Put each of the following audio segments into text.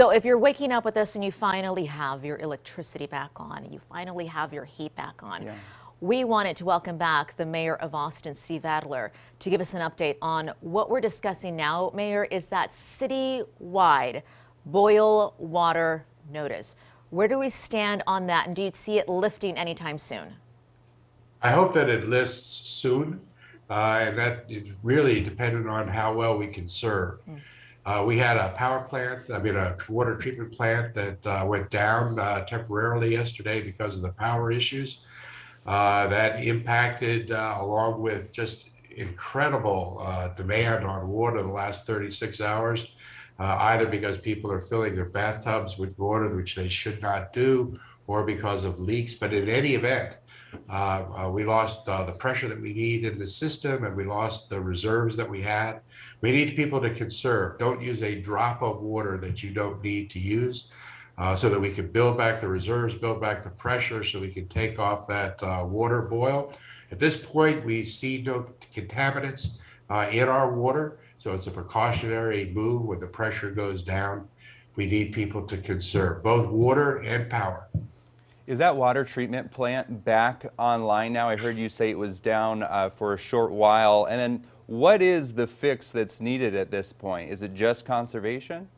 So if you're waking up with us and you finally have your electricity back on, and you finally have your heat back on, we wanted to welcome back the mayor of Austin, Steve Adler, to give us an update on what we're discussing now. Mayor, is that citywide boil water notice. Where do we stand on that, and do you see it lifting anytime soon? I hope that it lists soon, and that it's really dependent on how well we can serve. We had a a water treatment plant that went down temporarily yesterday because of the power issues. That impacted, along with just incredible demand on water the last 36 hours, either because people are filling their bathtubs with water, which they should not do, or because of leaks. But in any event, we lost the pressure that we need in the system, and we lost the reserves that we had. We need people to conserve. Don't use a drop of water that you don't need to use, so that we can build back the reserves, build back the pressure, so we can take off that water boil. At this point, we see no contaminants in our water, so it's a precautionary move. When the pressure goes down, we need people to conserve both water and power. Is that water treatment plant back online now? I heard you say it was down for a short while. And then what is the fix that's needed at this point? Is it just conservation?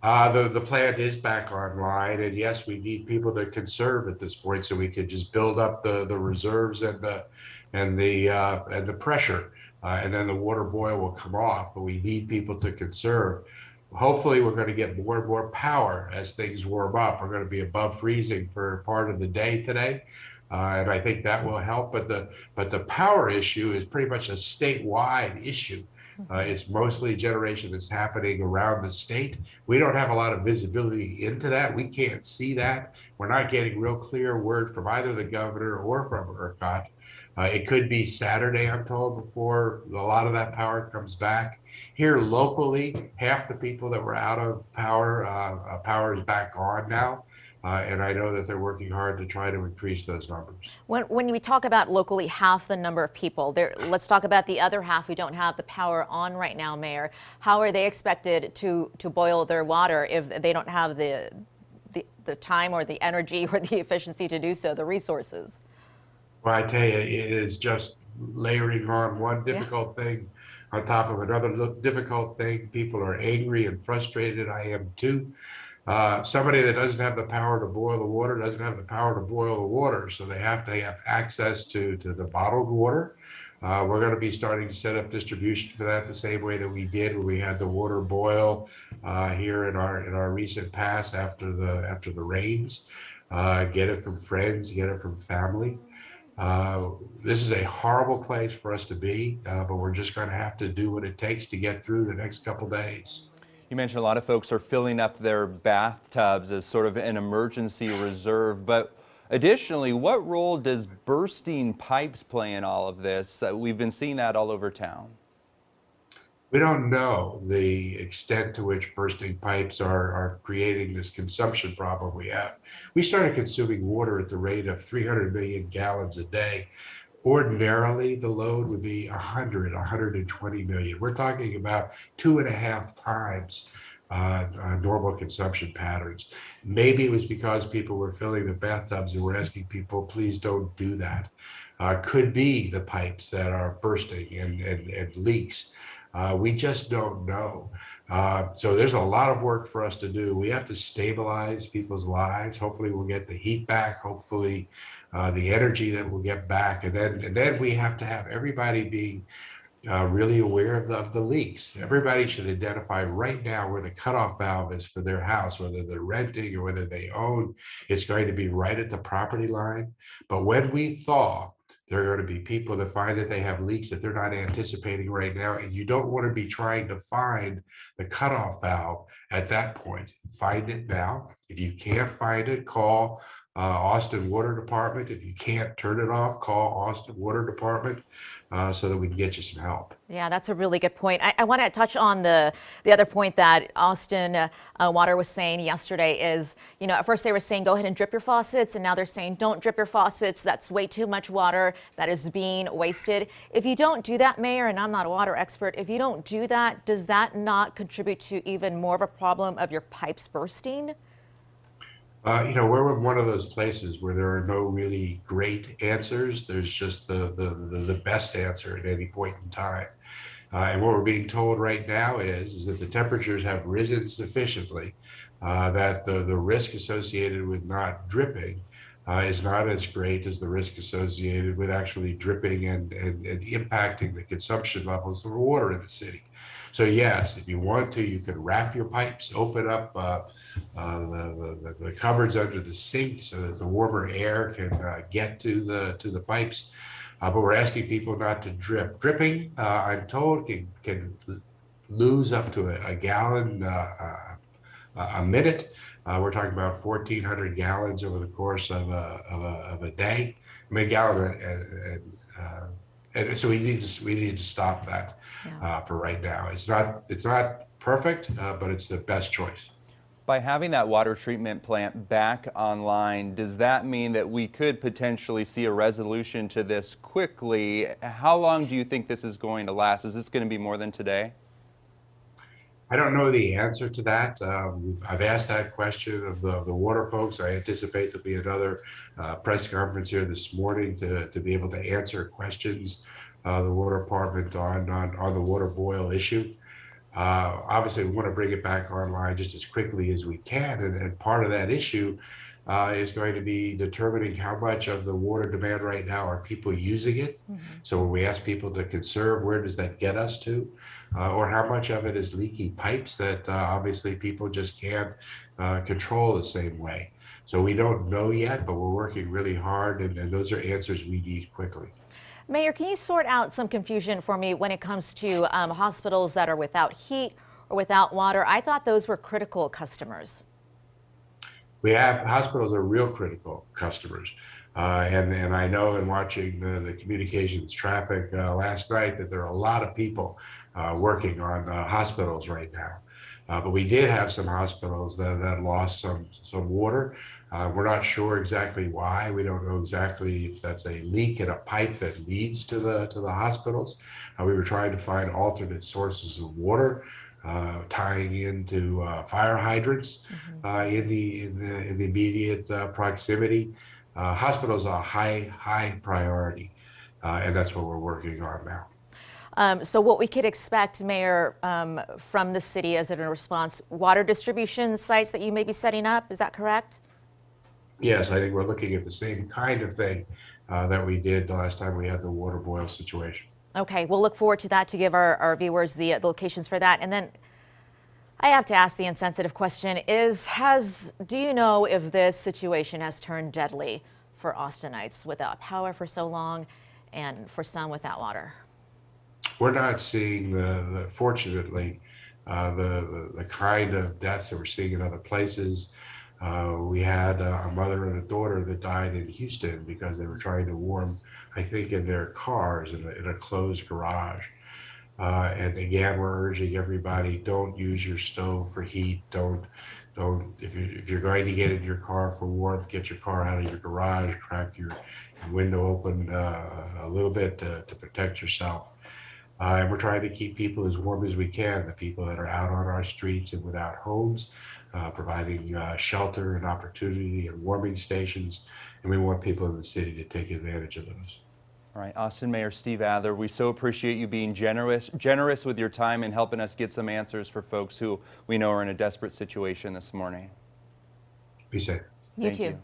The plant is back online, and yes, we need people to conserve at this point, so we could just build up the reserves and the pressure, and then the water boil will come off. But we need people to conserve. Hopefully, we're going to get more and more power as things warm up. We're going to be above freezing for part of the day today, and I think that will help. But the power issue is pretty much a statewide issue. It's mostly generation that's happening around the state. We don't have a lot of visibility into that. We can't see that. We're not getting real clear word from either the governor or from ERCOT. It could be Saturday, I'm told, before a lot of that power comes back. Here locally, half the people that were out of power, power is back on now. And I know that they're working hard to try to increase those numbers. When we talk about locally half the number of people, let's talk about the other half who don't have the power on right now, Mayor. How are they expected to boil their water if they don't have the time or the energy or the efficiency to do so, the resources? Well, I tell you, it is just layering on one difficult thing on top of another difficult thing. People are angry and frustrated. I am too. Somebody that doesn't have the power to boil the water doesn't have the power to boil the water, so they have to have access to the bottled water. We're going to be starting to set up distribution for that the same way that we did when we had the water boil here in our recent past after the rains. Get it from friends, get it from family. This is a horrible place for us to be, but we're just going to have to do what it takes to get through the next couple days. You mentioned a lot of folks are filling up their bathtubs as sort of an emergency reserve, but additionally, what role does bursting pipes play in all of this? We've been seeing that all over town. We don't know the extent to which bursting pipes are creating this consumption problem we have. We started consuming water at the rate of 300 million gallons a day. Ordinarily, the load would be 120 million. We're talking about 2.5 times normal consumption patterns. Maybe it was because people were filling the bathtubs and we're asking people, please don't do that. Could be the pipes that are bursting and leaks. We just don't know. So there's a lot of work for us to do. We have to stabilize people's lives. Hopefully we'll get the heat back. Hopefully the energy that we'll get back. And then we have to have everybody being really aware of the leaks. Everybody should identify right now where the cutoff valve is for their house, whether they're renting or whether they own. It's going to be right at the property line. But when we thaw, there are going to be people that find that they have leaks that they're not anticipating right now, and you don't want to be trying to find the cutoff valve at that point. Find it now. If you can't find it, call Austin Water Department. If you can't turn it off, call Austin Water Department so that we can get you some help. Yeah, that's a really good point. I want to touch on the other point that Austin Water was saying yesterday is, you know, at first they were saying go ahead and drip your faucets, and now they're saying don't drip your faucets. That's way too much water that is being wasted. If you don't do that, Mayor, and I'm not a water expert, if you don't do that, does that not contribute to even more of a problem of your pipes bursting? You know, we're in one of those places where there are no really great answers. There's just the best answer at any point in time. And what we're being told right now is that the temperatures have risen sufficiently that the risk associated with not dripping is not as great as the risk associated with actually dripping and impacting the consumption levels of water in the city. So yes, if you want to, you can wrap your pipes, open up the cupboards under the sink so that the warmer air can get to the pipes. But we're asking people not to drip. Dripping, I'm told, can lose up to a gallon a minute. We're talking about 1,400 gallons over the course of a day. I mean, a gallon, and so we need to stop that for right now. It's not perfect, but it's the best choice. By having that water treatment plant back online, does that mean that we could potentially see a resolution to this quickly? How long do you think this is going to last? Is this going to be more than today? I don't know the answer to that. I've asked that question of the water folks. I anticipate there'll be another press conference here this morning to be able to answer questions the water department on the water boil issue. Obviously, we want to bring it back online just as quickly as we can, and part of that issue is going to be determining how much of the water demand right now are people using it. So when we ask people to conserve, where does that get us to? Or how much of it is leaky pipes that obviously people just can't control the same way. So we don't know yet, but we're working really hard, and those are answers we need quickly. Mayor, can you sort out some confusion for me when it comes to hospitals that are without heat or without water? I thought those were critical customers. Hospitals are real critical customers. And I know in watching the communications traffic last night that there are a lot of people working on hospitals right now. But we did have some hospitals that lost some water. We're not sure exactly why. We don't know exactly if that's a leak in a pipe that leads to the hospitals. We were trying to find alternate sources of water, tying into fire hydrants in the immediate proximity. Hospitals are a high priority, and that's what we're working on now. So what we could expect, Mayor, from the city as a response, water distribution sites that you may be setting up, is that correct? Yes, I think we're looking at the same kind of thing that we did the last time we had the water boil situation. Okay, we'll look forward to that to give our viewers the locations for that. And then I have to ask the insensitive question do you know if this situation has turned deadly for Austinites without power for so long and for some without water? We're not seeing fortunately, the kind of deaths that we're seeing in other places. We had a mother and a daughter that died in Houston because they were trying to warm, I think, in their cars in a closed garage. And again, we're urging everybody: don't use your stove for heat. If you're going to get in your car for warmth, get your car out of your garage, crack your window open a little bit to protect yourself. And we're trying to keep people as warm as we can, the people that are out on our streets and without homes, providing shelter and opportunity and warming stations. And we want people in the city to take advantage of those. All right, Austin Mayor Steve Adler, we so appreciate you being generous with your time and helping us get some answers for folks who we know are in a desperate situation this morning. Be safe. You too.